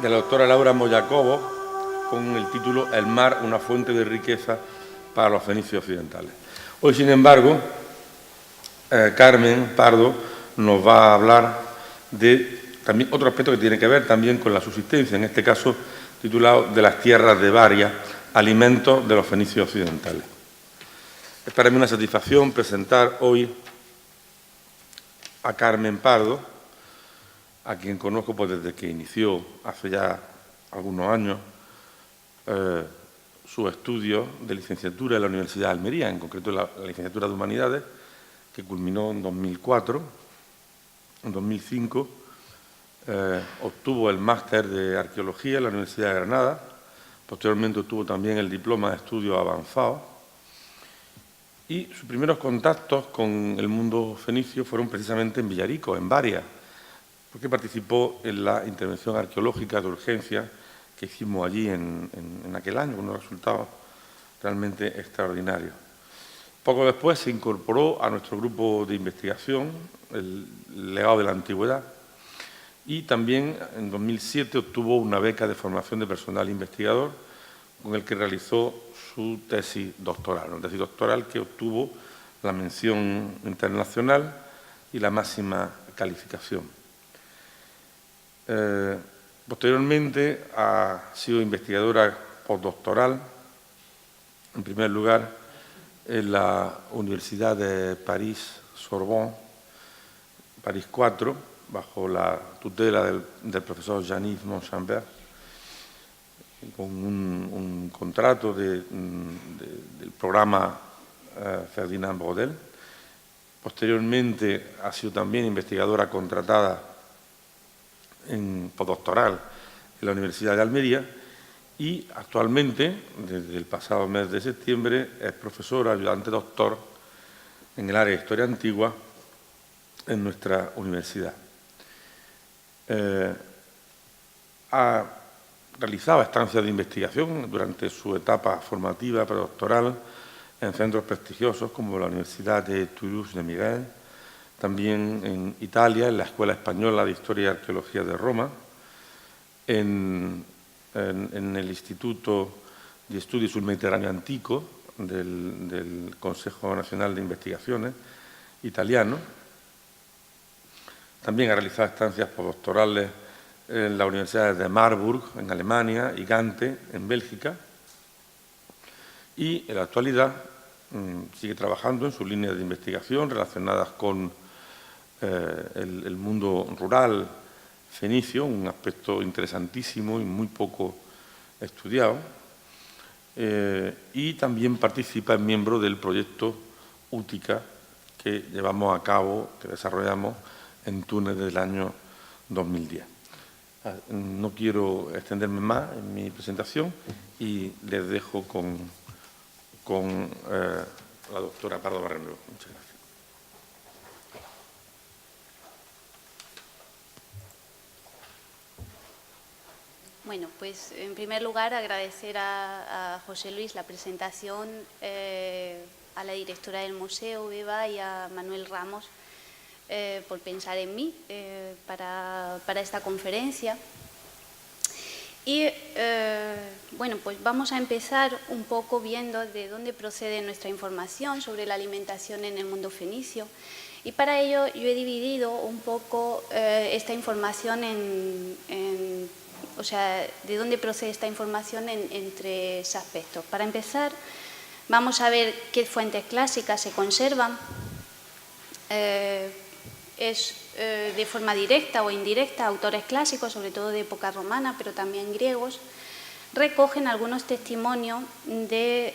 de la doctora Laura Moyacobo con el título El mar, una fuente de riqueza para los fenicios occidentales. Hoy, sin embargo, Carmen Pardo nos va a hablar de también otro aspecto que tiene que ver también con la subsistencia, en este caso titulado De las tierras de Varia, alimentos de los fenicios occidentales. Es para mí una satisfacción presentar hoy a Carmen Pardo, a quien conozco pues, desde que inició hace ya algunos años su estudio de licenciatura en la Universidad de Almería, en concreto la licenciatura de Humanidades, que culminó en 2004. En 2005 obtuvo el máster de Arqueología en la Universidad de Granada, posteriormente obtuvo también el diploma de Estudios Avanzados, y sus primeros contactos con el mundo fenicio fueron precisamente en Villarico, en Varia, porque participó en la intervención arqueológica de urgencia que hicimos allí en aquel año, con unos resultados realmente extraordinarios. Poco después se incorporó a nuestro grupo de investigación, el legado de la antigüedad, y también en 2007 obtuvo una beca de formación de personal investigador con el que realizó su tesis doctoral, una tesis doctoral que obtuvo la mención internacional y la máxima calificación. Posteriormente ha sido investigadora postdoctoral, en primer lugar en la Universidad de París-Sorbonne, París 4, bajo la tutela del profesor Jean-Yves Monchambert, con un contrato del programa Ferdinand Braudel. Posteriormente ha sido también investigadora contratada en postdoctoral en la Universidad de Almería y actualmente, desde el pasado mes de septiembre, es profesora ayudante doctor en el área de Historia Antigua en nuestra universidad. Ha realizado estancias de investigación durante su etapa formativa predoctoral en centros prestigiosos como la Universidad de Toulouse de Miguel, también en Italia, en la Escuela Española de Historia y Arqueología de Roma, en el Instituto de Estudios sul Mediterráneo Antico del Consejo Nacional de Investigaciones italiano. También ha realizado estancias postdoctorales en las universidades de Marburg, en Alemania, y Gante, en Bélgica. Y en la actualidad sigue trabajando en sus líneas de investigación relacionadas con el mundo rural fenicio, un aspecto interesantísimo y muy poco estudiado. Y también participa, es miembro del proyecto Útica que llevamos a cabo, que desarrollamos en Túnez desde el año 2010. No quiero extenderme más en mi presentación y les dejo con la doctora Pardo Barrenero. Muchas gracias. Bueno, pues en primer lugar agradecer a José Luis la presentación, a la directora del museo, Eva, y a Manuel Ramos por pensar en mí para esta conferencia. Y bueno, pues vamos a empezar un poco viendo de dónde procede nuestra información sobre la alimentación en el mundo fenicio. Y para ello yo he dividido un poco esta información o sea, de dónde procede esta información en tres aspectos. Para empezar, vamos a ver qué fuentes clásicas se conservan. De forma directa o indirecta, autores clásicos, sobre todo de época romana, pero también griegos, recogen algunos testimonios de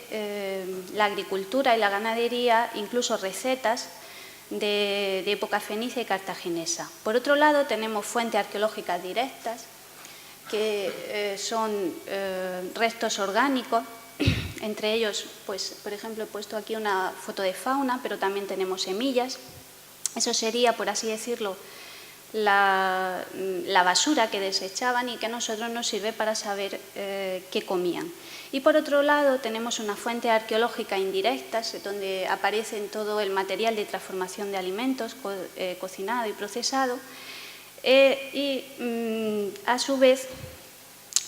la agricultura y la ganadería, incluso recetas de época fenicia y cartaginesa. Por otro lado, tenemos fuentes arqueológicas directas, que son restos orgánicos, entre ellos, pues, por ejemplo, he puesto aquí una foto de fauna, pero también tenemos semillas. Eso sería, por así decirlo, la basura que desechaban y que a nosotros nos sirve para saber qué comían. Y por otro lado tenemos una fuente arqueológica indirectas, donde aparece todo el material de transformación de alimentos, cocinado y procesado, y a su vez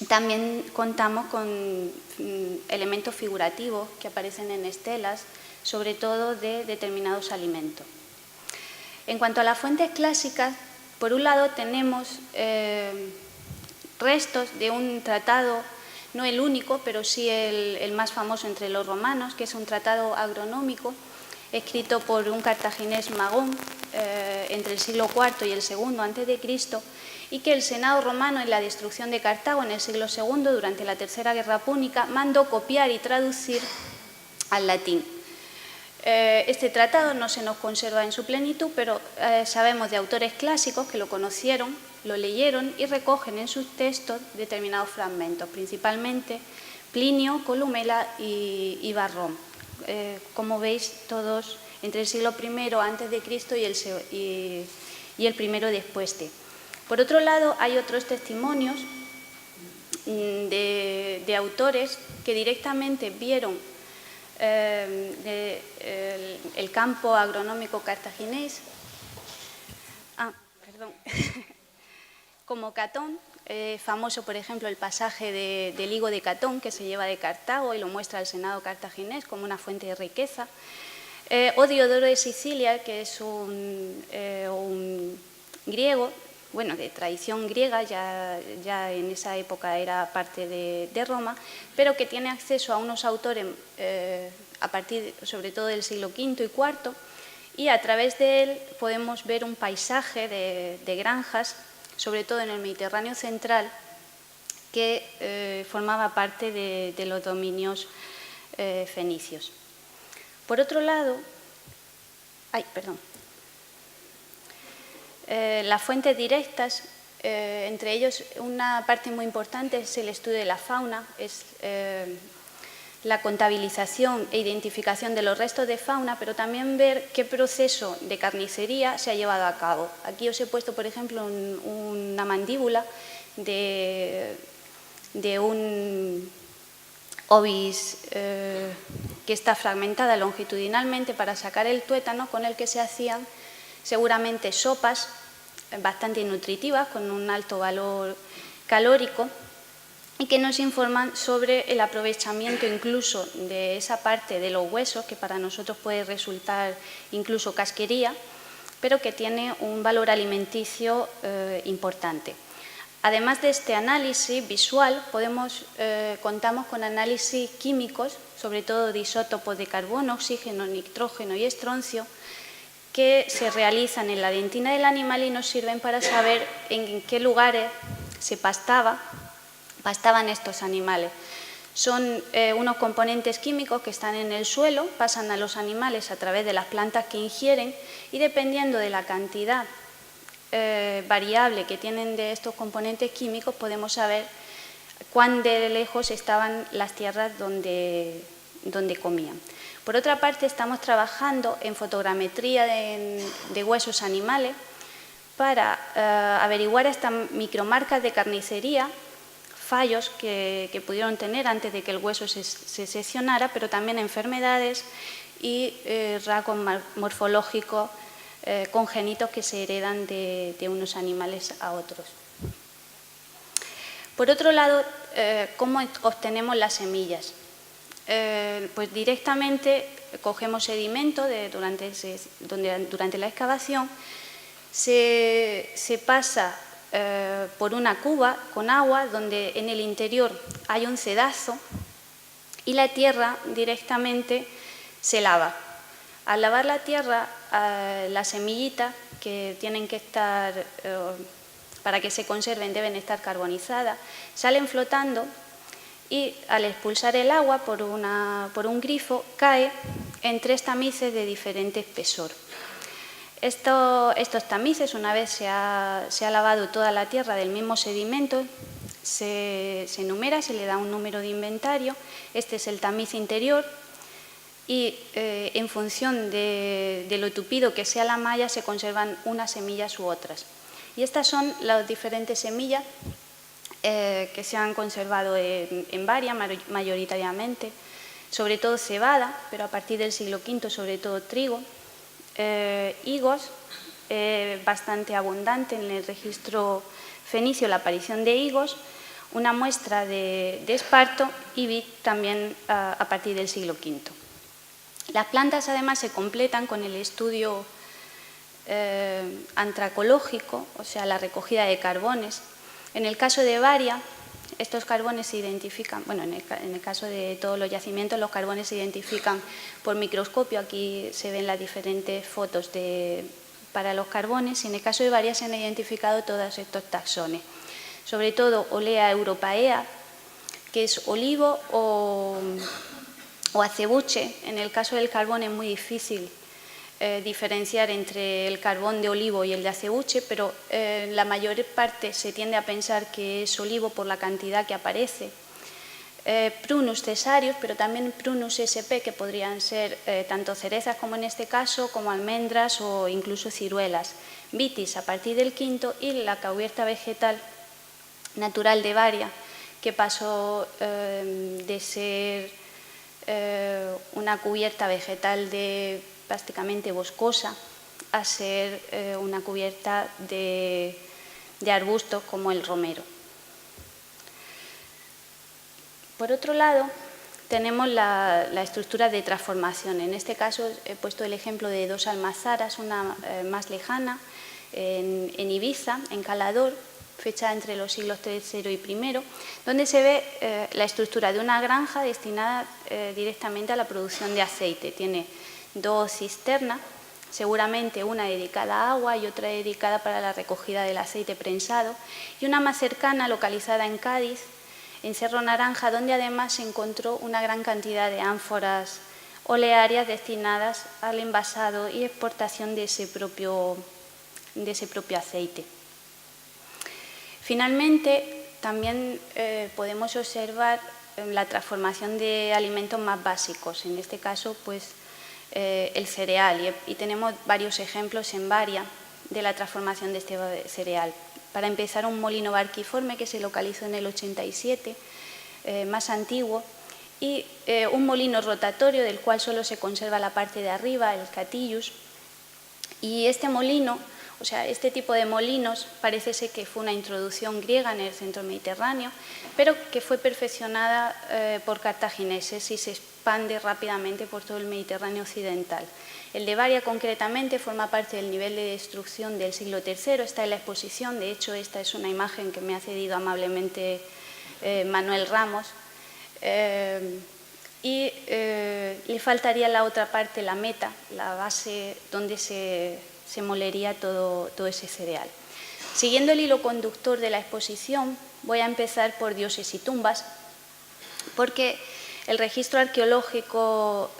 También contamos con elementos figurativos que aparecen en estelas, sobre todo de determinados alimentos. En cuanto a las fuentes clásicas, por un lado tenemos restos de un tratado, no el único, pero sí el más famoso entre los romanos, que es un tratado agronómico escrito por un cartaginés Magón entre el siglo IV y el II a.C., y que el Senado romano, en la destrucción de Cartago en el siglo II, durante la Tercera Guerra Púnica, mandó copiar y traducir al latín. Este tratado no se nos conserva en su plenitud, pero sabemos de autores clásicos que lo conocieron, lo leyeron y recogen en sus textos determinados fragmentos, principalmente Plinio, Columela y Varrón. Como veis, todos entre el siglo I a.C. y el primero después de. Por otro lado, hay otros testimonios de autores que directamente vieron el campo agronómico cartaginés, como Catón, famoso, por ejemplo, el pasaje del higo de Catón, que se lleva de Cartago y lo muestra el Senado cartaginés como una fuente de riqueza, o Diodoro de Sicilia, que es un griego, bueno, de tradición griega, ya en esa época era parte de Roma, pero que tiene acceso a unos autores a partir, sobre todo, del siglo V y IV, y a través de él podemos ver un paisaje de granjas, sobre todo en el Mediterráneo central, que formaba parte de los dominios fenicios. Por otro lado, las fuentes directas, entre ellos una parte muy importante es el estudio de la fauna, es la contabilización e identificación de los restos de fauna, pero también ver qué proceso de carnicería se ha llevado a cabo. Aquí os he puesto, por ejemplo, una mandíbula de un ovis que está fragmentada longitudinalmente para sacar el tuétano, con el que se hacían seguramente sopas bastante nutritivas, con un alto valor calórico, y que nos informan sobre el aprovechamiento incluso de esa parte de los huesos, que para nosotros puede resultar incluso casquería, pero que tiene un valor alimenticio importante. Además de este análisis visual, contamos con análisis químicos, sobre todo de isótopos de carbono, oxígeno, nitrógeno y estroncio, que se realizan en la dentina del animal y nos sirven para saber en qué lugares se pastaban estos animales. Son unos componentes químicos que están en el suelo, pasan a los animales a través de las plantas que ingieren, y dependiendo de la cantidad variable que tienen de estos componentes químicos, podemos saber cuán de lejos estaban las tierras donde comían. Por otra parte, estamos trabajando en fotogrametría de huesos animales para averiguar estas micromarcas de carnicería, fallos que pudieron tener antes de que el hueso se seccionara, pero también enfermedades y rasgos morfológicos congénitos que se heredan de unos animales a otros. Por otro lado, ¿cómo obtenemos las semillas? Pues directamente cogemos sedimento durante la excavación, se pasa por una cuba con agua donde en el interior hay un cedazo y la tierra directamente se lava. Al lavar la tierra, las semillitas, que tienen que estar, para que se conserven, deben estar carbonizadas, salen flotando y al expulsar el agua por un grifo cae en 3 tamices de diferente espesor. Estos tamices, una vez se ha lavado toda la tierra del mismo sedimento, se enumera, se le da un número de inventario. Este es el tamiz interior y en función de lo tupido que sea la malla se conservan unas semillas u otras. Y estas son las diferentes semillas que se han conservado en varias, mayoritariamente, sobre todo cebada, pero a partir del siglo V sobre todo trigo, higos, bastante abundante en el registro fenicio la aparición de higos, una muestra de esparto y vid también a partir del siglo V. Las plantas además se completan con el estudio antracológico, o sea, la recogida de carbones. En el caso de Varia, estos carbones se identifican, bueno, en el caso de todos los yacimientos, los carbones se identifican por microscopio. Aquí se ven las diferentes fotos para los carbones, y en el caso de Varia se han identificado todos estos taxones. Sobre todo Olea europaea, que es olivo o acebuche. En el caso del carbón es muy difícil diferenciar entre el carbón de olivo y el de acebuche, pero la mayor parte se tiende a pensar que es olivo por la cantidad que aparece. Prunus cesarius, pero también Prunus sp, que podrían ser tanto cerezas como en este caso, como almendras o incluso ciruelas. Vitis a partir del V, y la cubierta vegetal natural de Varia, que pasó de ser una cubierta vegetal prácticamente boscosa a ser una cubierta de arbustos como el romero. Por otro lado, tenemos la estructura de transformación. En este caso he puesto el ejemplo de dos almazaras, una más lejana en Ibiza, en Calador, fecha entre los siglos III y I, donde se ve la estructura de una granja destinada directamente a la producción de aceite. Tiene dos cisternas, seguramente una dedicada a agua y otra dedicada para la recogida del aceite prensado, y una más cercana, localizada en Cádiz, en Cerro Naranja, donde además se encontró una gran cantidad de ánforas olearias destinadas al envasado y exportación de ese propio aceite. Finalmente, también podemos observar la transformación de alimentos más básicos, en este caso, pues, el cereal, y tenemos varios ejemplos en Varia de la transformación de este cereal. Para empezar, un molino barquiforme que se localizó en el 87, más antiguo, y un molino rotatorio del cual solo se conserva la parte de arriba, el catillus. Y este molino, o sea, este tipo de molinos parece ser que fue una introducción griega en el centro mediterráneo, pero que fue perfeccionada por cartagineses y se expande rápidamente por todo el Mediterráneo occidental. El de Varia, concretamente, forma parte del nivel de destrucción del siglo III, está en la exposición. De hecho, esta es una imagen que me ha cedido amablemente Manuel Ramos, y le faltaría la otra parte, la meta, la base donde se molería todo ese cereal. Siguiendo el hilo conductor de la exposición, voy a empezar por dioses y tumbas, porque el registro arqueológico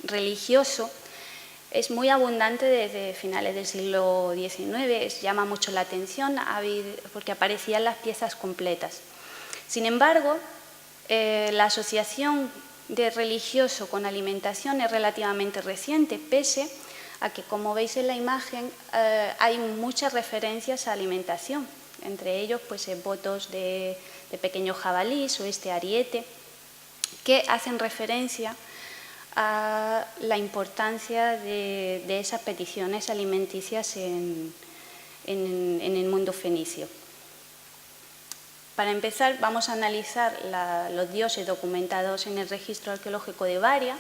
religioso es muy abundante desde finales del siglo XIX, llama mucho la atención porque aparecían las piezas completas. Sin embargo, la asociación de religioso con alimentación es relativamente reciente, pese a que, como veis en la imagen, hay muchas referencias a alimentación, entre ellos pues, votos de pequeños jabalís o este ariete, que hacen referencia a la importancia de esas peticiones alimenticias en el mundo fenicio. Para empezar, vamos a analizar los dioses documentados en el registro arqueológico de Varia,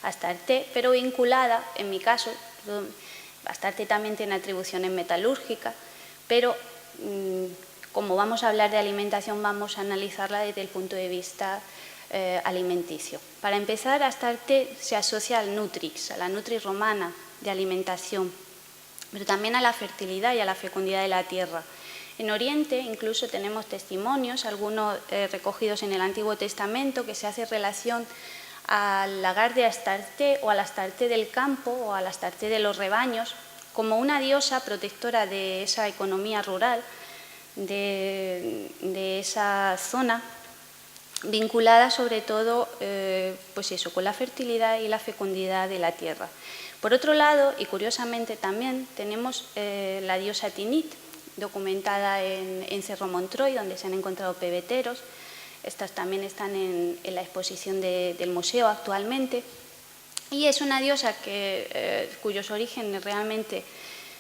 Astarte, pero vinculada, en mi caso, Astarte también tiene atribuciones metalúrgicas, pero como vamos a hablar de alimentación, vamos a analizarla desde el punto de vista alimenticio. Para empezar, Astarte se asocia al nutrix, a la nutris romana de alimentación, pero también a la fertilidad y a la fecundidad de la tierra. En Oriente incluso tenemos testimonios, algunos recogidos en el Antiguo Testamento, que se hace relación al lagar de Astarte o al Astarte del campo o al Astarte de los rebaños como una diosa protectora de esa economía rural, de esa zona, vinculada sobre todo pues eso, con la fertilidad y la fecundidad de la tierra. Por otro lado, y curiosamente también, tenemos la diosa Tinit, documentada en Cerro Montroy, donde se han encontrado pebeteros. Estas también están en la exposición del museo actualmente. Y es una diosa cuyos orígenes realmente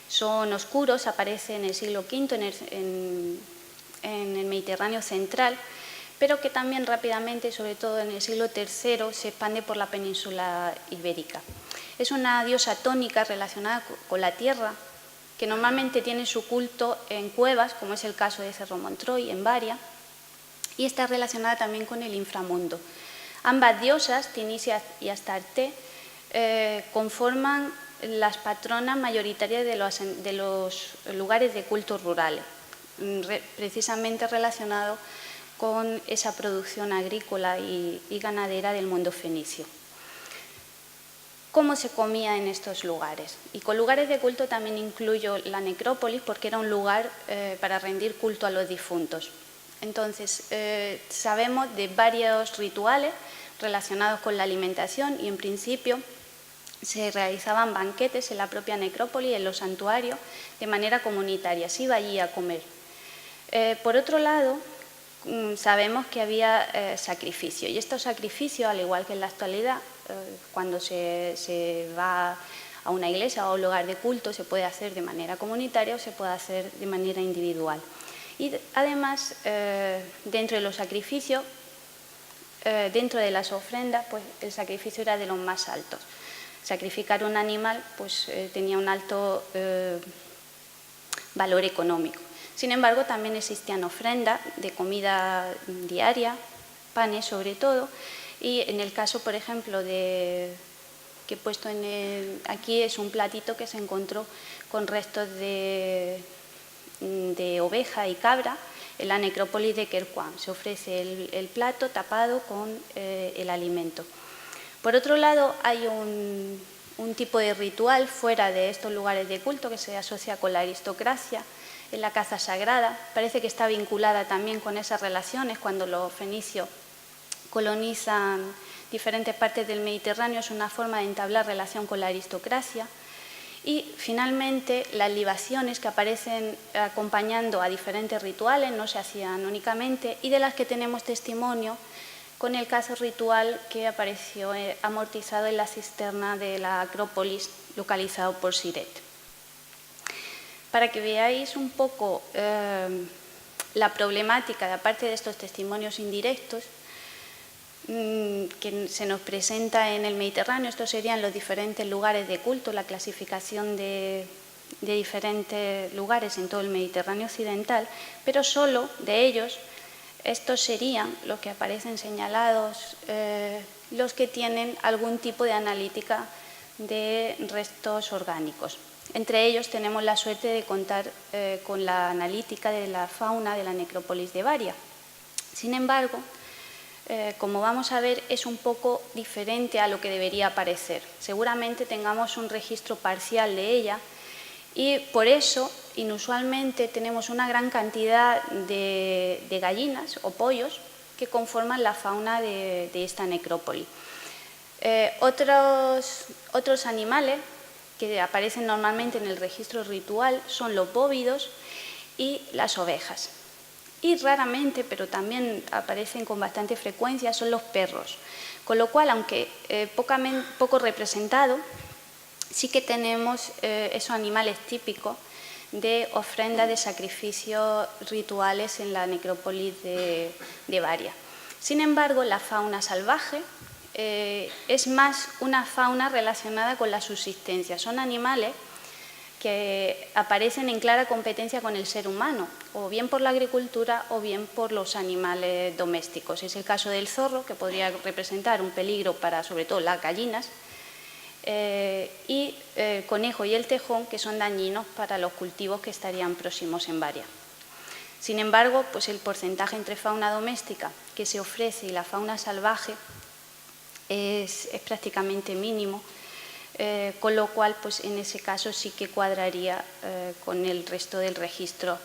son oscuros, aparece en el siglo V en el Mediterráneo central, pero que también rápidamente, sobre todo en el siglo III, se expande por la península ibérica. Es una diosa tónica relacionada con la tierra, que normalmente tiene su culto en cuevas, como es el caso de Cerro Montroy, en Varia, y está relacionada también con el inframundo. Ambas diosas, Tinisia y Astarte, conforman las patronas mayoritarias de los lugares de culto rurales, precisamente relacionado con esa producción agrícola y ganadera del mundo fenicio. ¿Cómo se comía en estos lugares? Y con lugares de culto también incluyo la necrópolis, porque era un lugar para rendir culto a los difuntos. Entonces, sabemos de varios rituales relacionados con la alimentación y, en principio, se realizaban banquetes en la propia necrópolis, en los santuarios, de manera comunitaria. Se iba allí a comer. Por otro lado, sabemos que había sacrificio, y estos sacrificios, al igual que en la actualidad, cuando se va a una iglesia o a un lugar de culto, se puede hacer de manera comunitaria o se puede hacer de manera individual. Y además, dentro de los sacrificios, dentro de las ofrendas, pues el sacrificio era de los más altos. Sacrificar un animal pues, tenía un alto valor económico. Sin embargo, también existían ofrendas de comida diaria, panes sobre todo, y en el caso, por ejemplo, que he puesto aquí es un platito que se encontró con restos de oveja y cabra en la necrópolis de Quercuán. Se ofrece el plato tapado con el alimento. Por otro lado, hay un tipo de ritual fuera de estos lugares de culto que se asocia con la aristocracia, en la caza sagrada. Parece que está vinculada también con esas relaciones cuando los fenicios colonizan diferentes partes del Mediterráneo. Es una forma de entablar relación con la aristocracia. Y finalmente las libaciones que aparecen acompañando a diferentes rituales, no se hacían únicamente, y de las que tenemos testimonio con el caso ritual que apareció amortizado en la cisterna de la Acrópolis, localizado por Siret. Para que veáis un poco la problemática, aparte de estos testimonios indirectos, que se nos presenta en el Mediterráneo, estos serían los diferentes lugares de culto, la clasificación de diferentes lugares en todo el Mediterráneo occidental, pero solo de ellos, estos serían los que aparecen señalados, los que tienen algún tipo de analítica de restos orgánicos. Entre ellos tenemos la suerte de contar con la analítica de la fauna de la necrópolis de Varia. Sin embargo, como vamos a ver, es un poco diferente a lo que debería parecer. Seguramente tengamos un registro parcial de ella y por eso, inusualmente, tenemos una gran cantidad de gallinas o pollos que conforman la fauna de esta necrópolis. Otros animales que aparecen normalmente en el registro ritual son los bóvidos y las ovejas. Y raramente, pero también aparecen con bastante frecuencia, son los perros. Con lo cual, aunque poco representado, sí que tenemos esos animales típicos de ofrendas de sacrificios rituales en la necrópolis de Varia. Sin embargo, la fauna salvaje es más una fauna relacionada con la subsistencia. Son animales que aparecen en clara competencia con el ser humano, o bien por la agricultura o bien por los animales domésticos. Es el caso del zorro, que podría representar un peligro para, sobre todo, las gallinas, y el conejo y el tejón, que son dañinos para los cultivos que estarían próximos en Varia. Sin embargo, pues el porcentaje entre fauna doméstica que se ofrece y la fauna salvaje es prácticamente mínimo, con lo cual, pues en ese caso sí que cuadraría con el resto del registro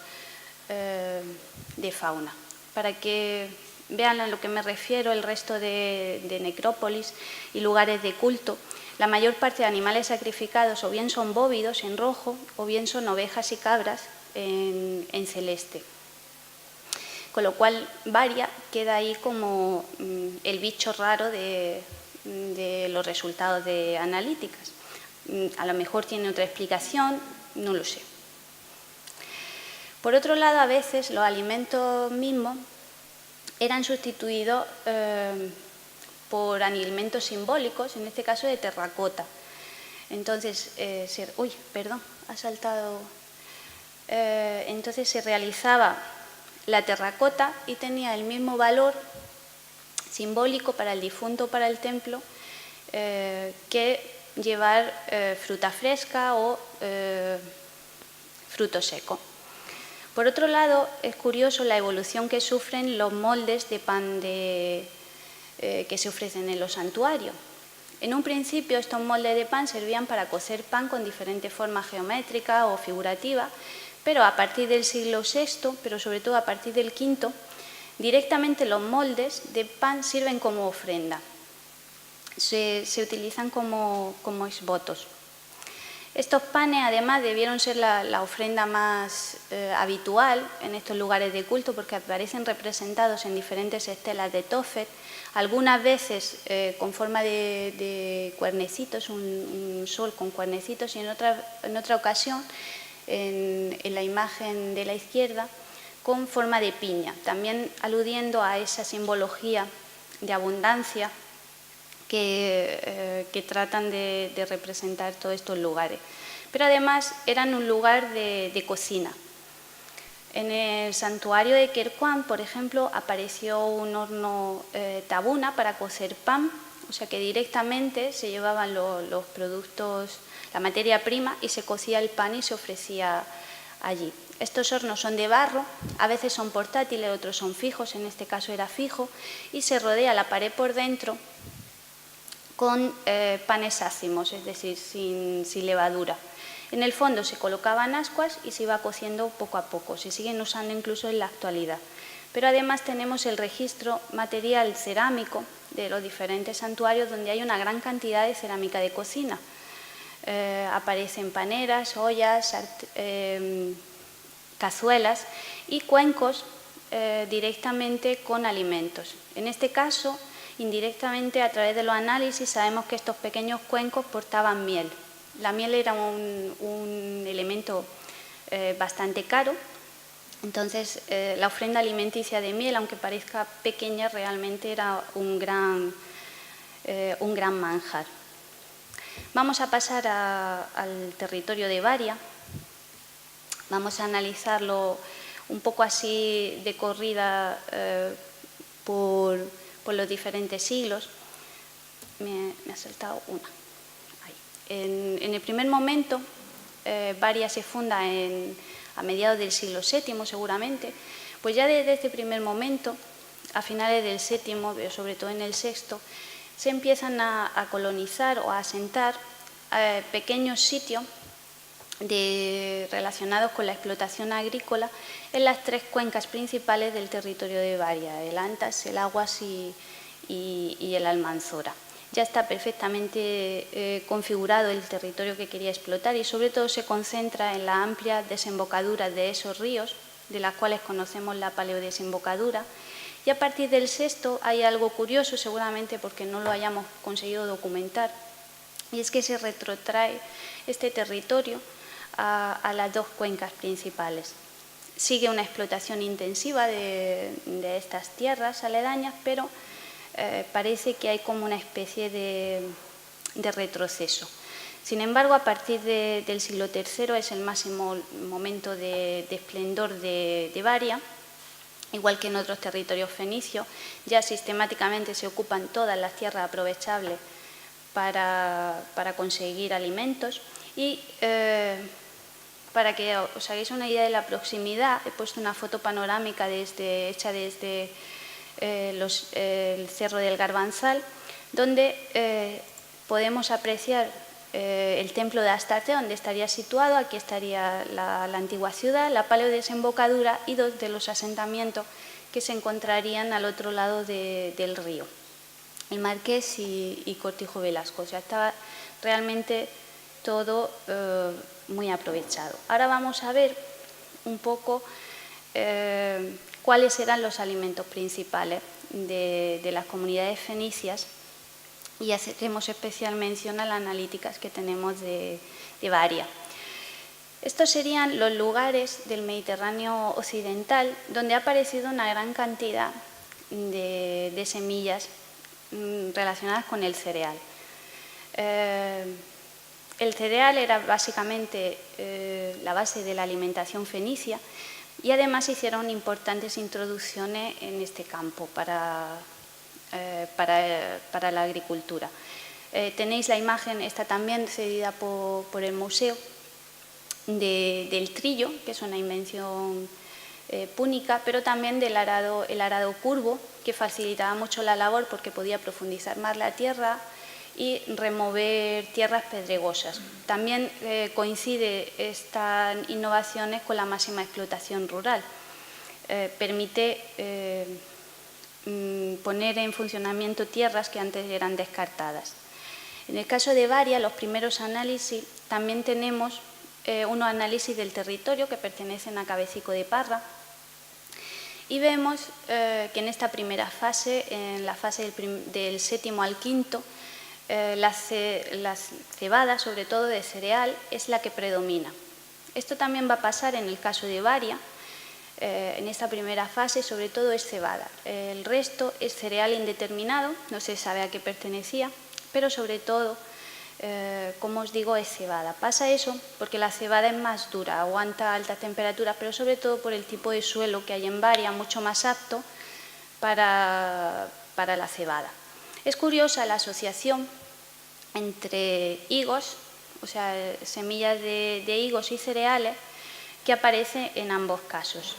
de fauna. Para que vean a lo que me refiero, el resto de necrópolis y lugares de culto, la mayor parte de animales sacrificados o bien son bóvidos en rojo o bien son ovejas y cabras en celeste. Con lo cual, Varia queda ahí como el bicho raro de los resultados de analíticas. A lo mejor tiene otra explicación, no lo sé. Por otro lado, a veces los alimentos mismos eran sustituidos por alimentos simbólicos, en este caso de terracota. Entonces, entonces se realizaba la terracota y tenía el mismo valor simbólico para el difunto, para el templo, que llevar fruta fresca o fruto seco. Por otro lado, es curioso la evolución que sufren los moldes de pan que se ofrecen en los santuarios. En un principio, estos moldes de pan servían para cocer pan con diferentes formas geométricas o figurativas, pero a partir del siglo VI, pero sobre todo a partir del V, directamente los moldes de pan sirven como ofrenda. Se utilizan como exvotos. Estos panes, además, debieron ser la ofrenda más habitual en estos lugares de culto porque aparecen representados en diferentes estelas de Tophet, algunas veces con forma de cuernecitos, un sol con cuernecitos, y en otra ocasión, en la imagen de la izquierda, con forma de piña, también aludiendo a esa simbología de abundancia que tratan de representar todos estos lugares. Pero además eran un lugar de cocina. En el santuario de Quercuán, por ejemplo, apareció un horno tabuna para cocer pan, o sea que directamente se llevaban los productos, la materia prima, y se cocía el pan y se ofrecía allí. Estos hornos son de barro, a veces son portátiles, otros son fijos, en este caso era fijo, y se rodea la pared por dentro con panes ácimos, es decir, sin levadura. En el fondo se colocaban ascuas y se iba cociendo poco a poco, se siguen usando incluso en la actualidad. Pero además tenemos el registro material cerámico de los diferentes santuarios donde hay una gran cantidad de cerámica de cocina. Aparecen paneras, ollas, cazuelas y cuencos directamente con alimentos. En este caso, indirectamente, a través de los análisis, sabemos que estos pequeños cuencos portaban miel. La miel era un elemento bastante caro, entonces la ofrenda alimenticia de miel, aunque parezca pequeña, realmente era un gran manjar. Vamos a pasar al territorio de Varia. Vamos a analizarlo un poco así de corrida por los diferentes siglos. Me ha saltado una. En el primer momento, Varia se funda a mediados del siglo VII, seguramente, pues ya desde este primer momento, a finales del VII, pero sobre todo en el VI, se empiezan a colonizar o a asentar pequeños sitios relacionados con la explotación agrícola en las tres cuencas principales del territorio de Varia, el Antas, el Aguas y el Almanzora. Ya está perfectamente configurado el territorio que quería explotar y sobre todo se concentra en la amplia desembocadura de esos ríos, de las cuales conocemos la paleodesembocadura. Y a partir del VI hay algo curioso, seguramente porque no lo hayamos conseguido documentar, y es que se retrotrae este territorio a las dos cuencas principales. Sigue una explotación intensiva de estas tierras aledañas, pero parece que hay como una especie de retroceso. Sin embargo, a partir del siglo III es el máximo momento de esplendor de Varia, igual que en otros territorios fenicios. Ya sistemáticamente se ocupan todas las tierras aprovechables para conseguir alimentos. Y para que os hagáis una idea de la proximidad, he puesto una foto panorámica hecha desde el Cerro del Garbanzal, donde podemos apreciar el templo de Astarte, donde estaría situado. Aquí estaría la antigua ciudad, la paleodesembocadura y dos de los asentamientos que se encontrarían al otro lado del río, el Marqués y Cortijo Velasco. O sea, estaba realmente todo muy aprovechado. Ahora vamos a ver un poco cuáles eran los alimentos principales de las comunidades fenicias, y hacemos especial mención a las analíticas que tenemos de Varia. Estos serían los lugares del Mediterráneo occidental donde ha aparecido una gran cantidad de semillas relacionadas con el cereal. El cereal era básicamente la base de la alimentación fenicia y además hicieron importantes introducciones en este campo para la agricultura. Tenéis la imagen, esta también cedida por el museo, del trillo, que es una invención púnica, pero también del el arado curvo, que facilitaba mucho la labor porque podía profundizar más la tierra y remover tierras pedregosas. También coincide estas innovaciones con la máxima explotación rural. Permite poner en funcionamiento tierras que antes eran descartadas. En el caso de Varia, los primeros análisis, también tenemos unos análisis del territorio que pertenecen a Cabecico de Parra, y vemos que en esta primera fase, en la fase del séptimo al quinto, la cebada, sobre todo de cereal, es la que predomina. Esto también va a pasar en el caso de Varia. En esta primera fase, sobre todo, es cebada. El resto es cereal indeterminado, no se sabe a qué pertenecía, pero sobre todo, como os digo, es cebada. Pasa eso porque la cebada es más dura, aguanta altas temperaturas, pero sobre todo por el tipo de suelo que hay en Varia, mucho más apto para la cebada. Es curiosa la asociación entre higos, o sea, semillas de higos y cereales, que aparece en ambos casos.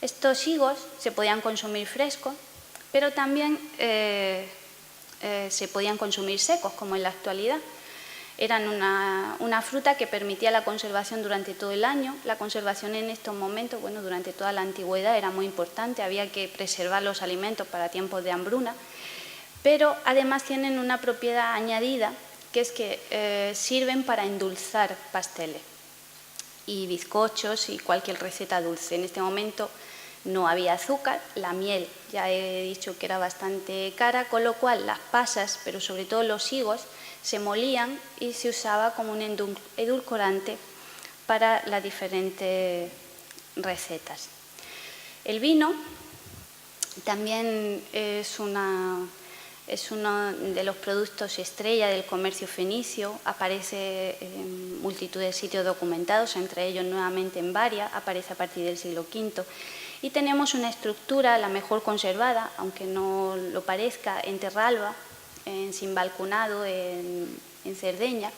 Estos higos se podían consumir frescos, pero también se podían consumir secos, como en la actualidad. Eran una fruta que permitía la conservación durante todo el año. La conservación en estos momentos, bueno, durante toda la antigüedad era muy importante, había que preservar los alimentos para tiempos de hambruna, pero además tienen una propiedad añadida, que es que sirven para endulzar pasteles y bizcochos y cualquier receta dulce. En este momento no había azúcar, la miel ya he dicho que era bastante cara, con lo cual las pasas, pero sobre todo los higos, se molían y se usaba como un edulcorante para las diferentes recetas. El vino también es uno de los productos estrella del comercio fenicio, aparece en multitud de sitios documentados, entre ellos nuevamente en Varia, aparece a partir del siglo V, y tenemos una estructura, la mejor conservada, aunque no lo parezca, en Terralba, en Simbalcunado, en Cerdeña,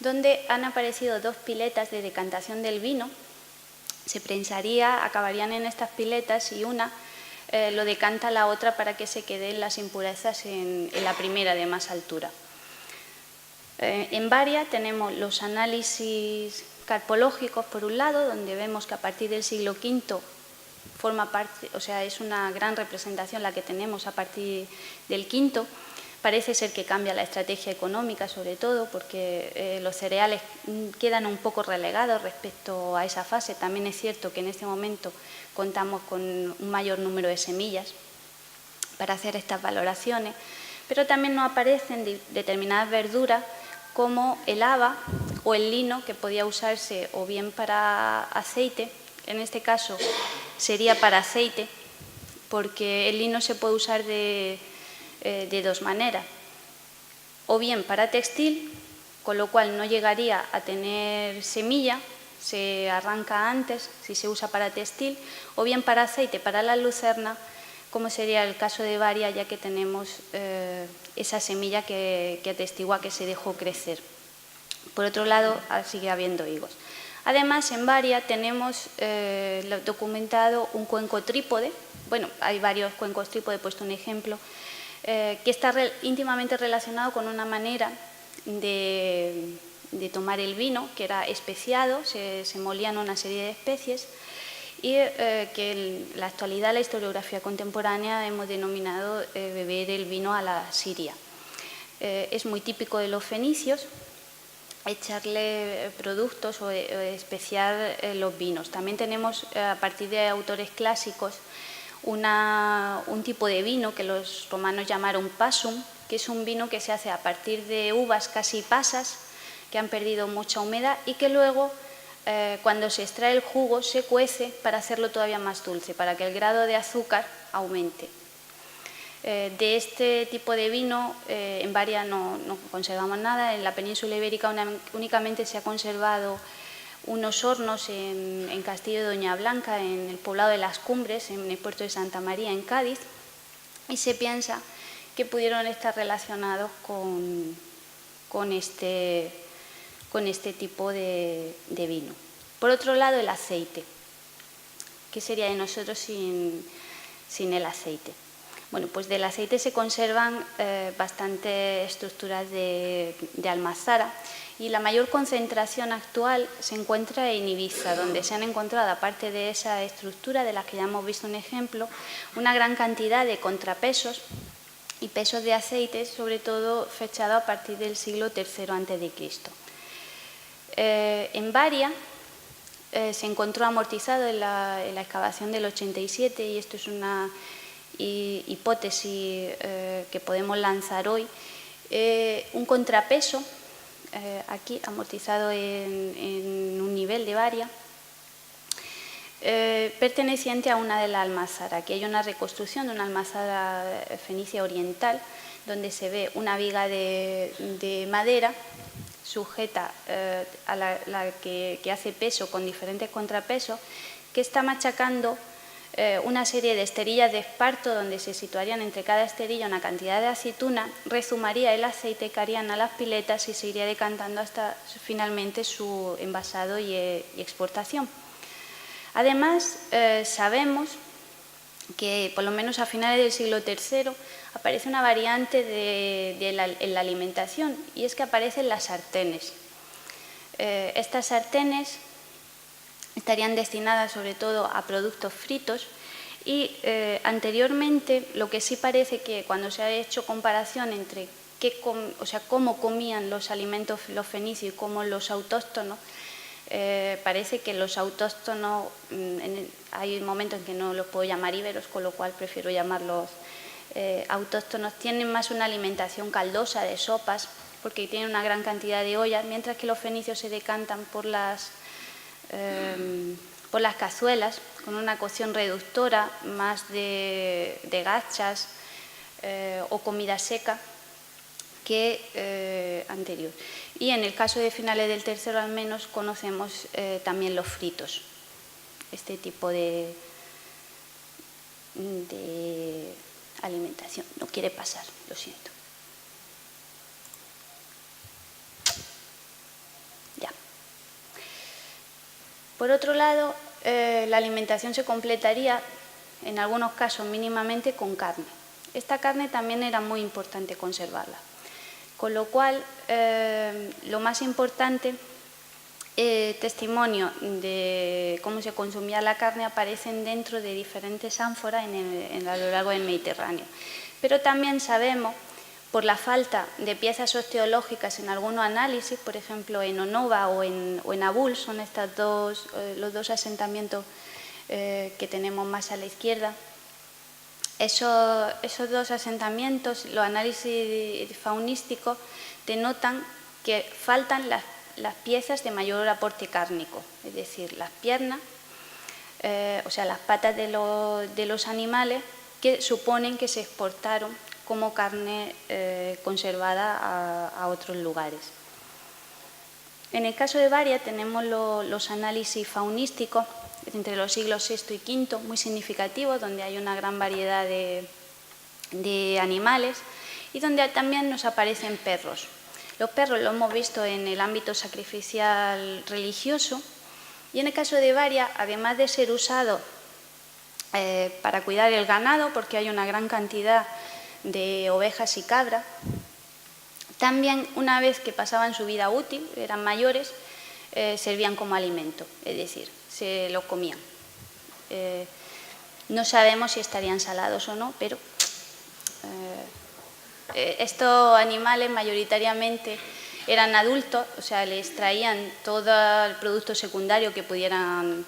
donde han aparecido dos piletas de decantación del vino. Se prensaría, acabarían en estas piletas y una lo decanta la otra para que se queden las impurezas en la primera de más altura. En Varia tenemos los análisis carpológicos por un lado, donde vemos que a partir del siglo V forma parte, o sea, es una gran representación la que tenemos a partir del V. Parece ser que cambia la estrategia económica, sobre todo porque los cereales quedan un poco relegados respecto a esa fase. También es cierto que en este momento contamos con un mayor número de semillas para hacer estas valoraciones, pero también nos aparecen determinadas verduras como el haba o el lino, que podía usarse o bien para aceite, en este caso sería para aceite, porque el lino se puede usar de dos maneras, o bien para textil, con lo cual no llegaría a tener semilla, se arranca antes si se usa para textil, o bien para aceite, para la lucerna, como sería el caso de Varia, ya que tenemos esa semilla que atestigua que se dejó crecer. Por otro lado, sigue habiendo higos. Además, en Varia tenemos documentado un cuenco trípode. Bueno, hay varios cuencos trípode, he puesto un ejemplo, que está íntimamente relacionado con una manera de tomar el vino, que era especiado, se molían una serie de especies, y que en la actualidad, la historiografía contemporánea, hemos denominado beber el vino a la siria. Es muy típico de los fenicios echarle productos o especiar los vinos. También tenemos, a partir de autores clásicos, un tipo de vino que los romanos llamaron pasum, que es un vino que se hace a partir de uvas casi pasas, que han perdido mucha humedad y que luego cuando se extrae el jugo se cuece para hacerlo todavía más dulce, para que el grado de azúcar aumente. De este tipo de vino en Varia no conservamos nada. En la península ibérica únicamente se ha conservado unos hornos en Castillo de Doña Blanca, en el poblado de Las Cumbres, en el puerto de Santa María, en Cádiz, y se piensa que pudieron estar relacionados con este tipo de vino. Por otro lado, el aceite. ¿Qué sería de nosotros sin el aceite? Bueno, pues del aceite se conservan bastantes estructuras de almazara, y la mayor concentración actual se encuentra en Ibiza, donde se han encontrado, aparte de esa estructura de la que ya hemos visto un ejemplo, una gran cantidad de contrapesos y pesos de aceite, sobre todo fechados a partir del siglo III a.C. En Varia se encontró amortizado en la excavación del 87, y esto es una hipótesis que podemos lanzar hoy, un contrapeso aquí amortizado en un nivel de Varia, perteneciente a una de las almazaras. Aquí hay una reconstrucción de una almazara fenicia oriental, donde se ve una viga de madera sujeta a la que hace peso con diferentes contrapesos, que está machacando una serie de esterillas de esparto, donde se situarían entre cada esterilla una cantidad de aceituna, rezumaría el aceite, caerían a las piletas y se iría decantando hasta finalmente su envasado y exportación. Además, sabemos que por lo menos a finales del siglo III aparece una variante en la alimentación, y es que aparecen las sartenes. Estas sartenes estarían destinadas sobre todo a productos fritos, y anteriormente lo que sí parece que cuando se ha hecho comparación entre cómo comían los alimentos los fenicios y cómo los autóctonos, parece que los autóctonos, hay momentos en que no los puedo llamar íberos, con lo cual prefiero llamarlos autóctonos, tienen más una alimentación caldosa de sopas, porque tienen una gran cantidad de ollas, mientras que los fenicios se decantan por las cazuelas, con una cocción reductora, más de gachas o comida seca que anterior. Y en el caso de finales del III al menos conocemos también los fritos, este tipo de alimentación. No quiere pasar, lo siento. Ya. Por otro lado, la alimentación se completaría, en algunos casos mínimamente, con carne. Esta carne también era muy importante conservarla, con lo cual lo más importante, testimonio de cómo se consumía la carne, aparecen dentro de diferentes ánforas a lo largo del Mediterráneo. Pero también sabemos, por la falta de piezas osteológicas en algunos análisis, por ejemplo en Onova o en Abul, son los dos asentamientos que tenemos más a la izquierda. Esos dos asentamientos, los análisis faunísticos denotan que faltan las piezas de mayor aporte cárnico, es decir, las piernas, o sea, las patas de los animales, que suponen que se exportaron como carne conservada a otros lugares. En el caso de Varia tenemos los análisis faunísticos entre los siglos VI y V, muy significativos, donde hay una gran variedad de animales y donde también nos aparecen perros. Los perros lo hemos visto en el ámbito sacrificial religioso, y en el caso de Varia, además de ser usado para cuidar el ganado, porque hay una gran cantidad de ovejas y cabras, también una vez que pasaban su vida útil, eran mayores, servían como alimento, es decir, se los comían. No sabemos si estarían salados o no, pero estos animales mayoritariamente eran adultos, o sea, les traían todo el producto secundario que pudieran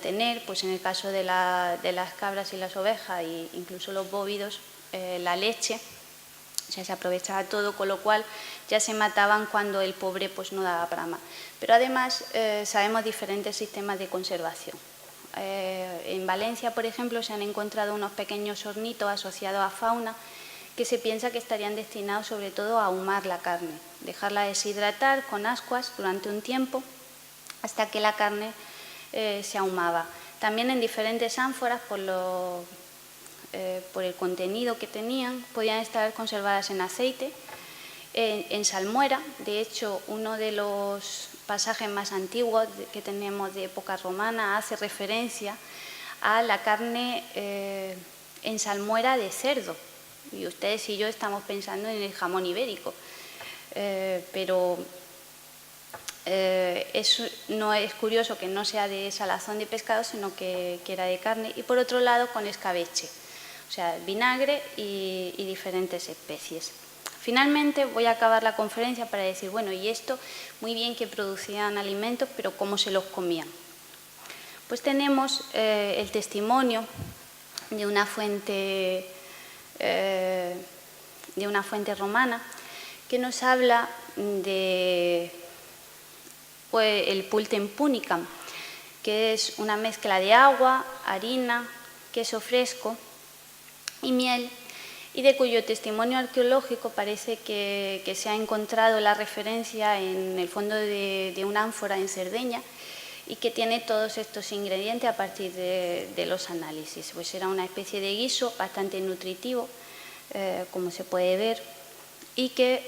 tener, pues en el caso de las cabras y las ovejas e incluso los bóvidos, la leche O sea, se aprovechaba todo, con lo cual ya se mataban cuando el pobre pues, no daba para más. Pero además sabemos diferentes sistemas de conservación. En Valencia, por ejemplo, se han encontrado unos pequeños hornitos asociados a fauna que se piensa que estarían destinados sobre todo a ahumar la carne, dejarla deshidratar con ascuas durante un tiempo hasta que la carne se ahumaba. También en diferentes ánforas, por el contenido que tenían, podían estar conservadas en aceite, en salmuera. De hecho, uno de los pasajes más antiguos que tenemos de época romana hace referencia a la carne en salmuera de cerdo. Y ustedes y yo estamos pensando en el jamón ibérico. Pero eso no es curioso que no sea de salazón de pescado, sino que era de carne. Y por otro lado, con escabeche. O sea, vinagre y diferentes especies. Finalmente voy a acabar la conferencia para decir, bueno, y esto, muy bien que producían alimentos, pero ¿cómo se los comían? Pues tenemos el testimonio de una fuente romana que nos habla de el pultem punicam, que es una mezcla de agua, harina, queso fresco y miel, y de cuyo testimonio arqueológico parece que se ha encontrado la referencia en el fondo de una ánfora en Cerdeña y que tiene todos estos ingredientes a partir de los análisis. Pues era una especie de guiso bastante nutritivo, como se puede ver, y que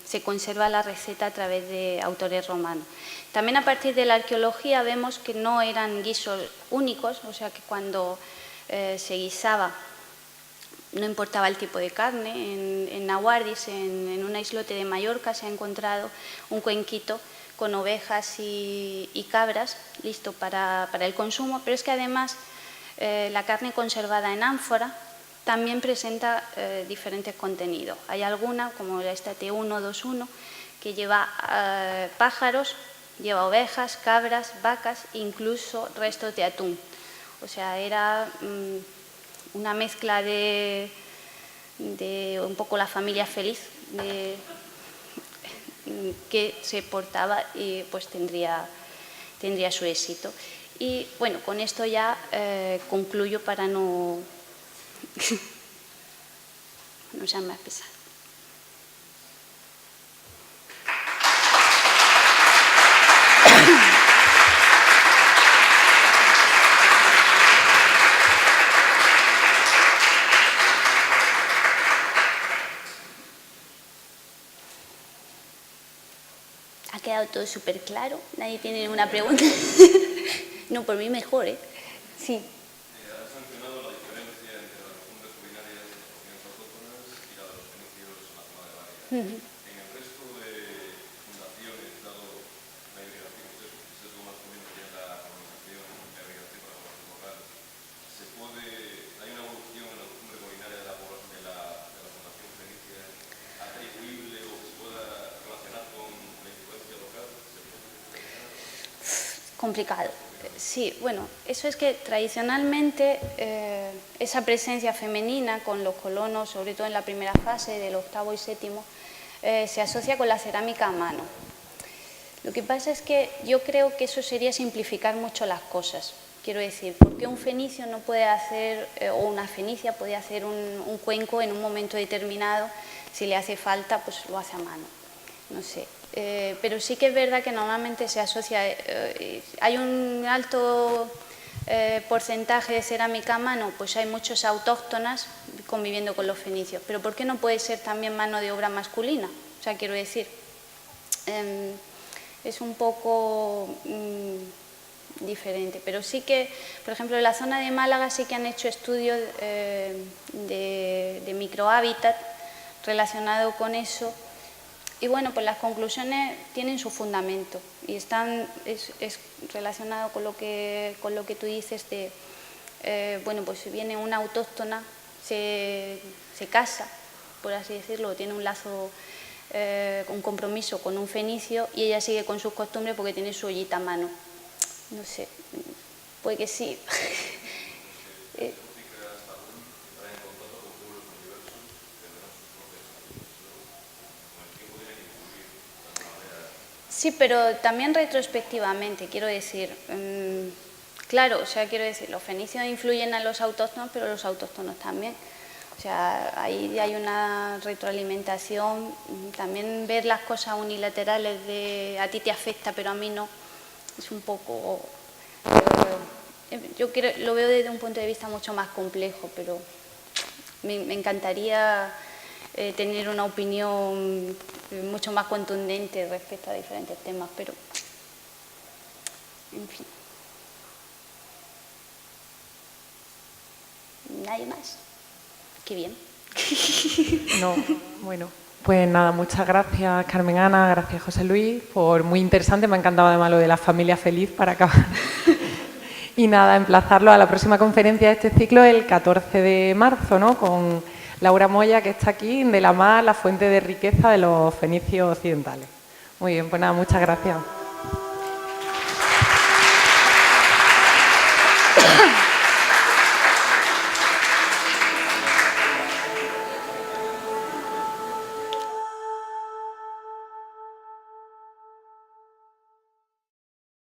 se conserva la receta a través de autores romanos. También a partir de la arqueología vemos que no eran guisos únicos, o sea que cuando se guisaba no importaba el tipo de carne. En Naguardis, en una islote de Mallorca, se ha encontrado un cuenquito con ovejas y cabras listo para el consumo, pero es que además la carne conservada en ánfora también presenta diferentes contenidos. Hay alguna, como esta T121, que lleva pájaros, lleva ovejas, cabras, vacas, incluso restos de atún. O sea, era una mezcla de un poco la familia feliz que se portaba y pues tendría su éxito. Y bueno, con esto ya concluyo para no ser más pesado. Ha quedado todo súper claro. ¿Nadie tiene ninguna pregunta? No, por mí mejor, ¿eh? Sí. Has mencionado la diferencia entre las costumbres culinarias de las poblaciones autóctonas y la de los fenicios en la zona de Bari. En el resto de fundaciones, dado la inmigración, el sesgo masculino que es la colonización y la migración para la población local, ¿hay una evolución en la costumbre culinaria de la fundación fenicia atribuible o que se pueda relacionar con la influencia local? Complicado. Sí, bueno, eso es que tradicionalmente esa presencia femenina con los colonos, sobre todo en la primera fase del octavo y séptimo, se asocia con la cerámica a mano. Lo que pasa es que yo creo que eso sería simplificar mucho las cosas. Quiero decir, ¿por qué un fenicio no puede hacer, o una fenicia puede hacer un cuenco en un momento determinado? Si le hace falta, pues lo hace a mano. No sé. Pero sí que es verdad que normalmente se asocia, hay un alto porcentaje de cerámica a mano, pues hay muchos autóctonas conviviendo con los fenicios. Pero ¿por qué no puede ser también mano de obra masculina? O sea, quiero decir, es un poco diferente. Pero sí que, por ejemplo, en la zona de Málaga sí que han hecho estudios de microhábitat relacionado con eso. Y bueno, pues las conclusiones tienen su fundamento y es relacionado con lo que tú dices de, bueno, pues si viene una autóctona, se casa, por así decirlo, tiene un lazo, un compromiso con un fenicio y ella sigue con sus costumbres porque tiene su ollita a mano. No sé, puede que sí. Sí, pero también retrospectivamente, quiero decir, claro, o sea, quiero decir, los fenicios influyen a los autóctonos, pero los autóctonos también. O sea, ahí hay una retroalimentación, también ver las cosas unilaterales de a ti te afecta, pero a mí no, es un poco... Yo lo veo desde un punto de vista mucho más complejo, pero me encantaría tener una opinión mucho más contundente respecto a diferentes temas, pero en fin. ¿Nadie más? Qué bien. No, bueno. Pues nada, muchas gracias Carmen Ana, gracias José Luis, por muy interesante, me ha encantado además lo de la familia feliz para acabar. Y nada, emplazarlo a la próxima conferencia de este ciclo el 14 de marzo, ¿no? Con Laura Moya, que está aquí, de la mar, la fuente de riqueza de los fenicios occidentales. Muy bien, pues nada, muchas gracias.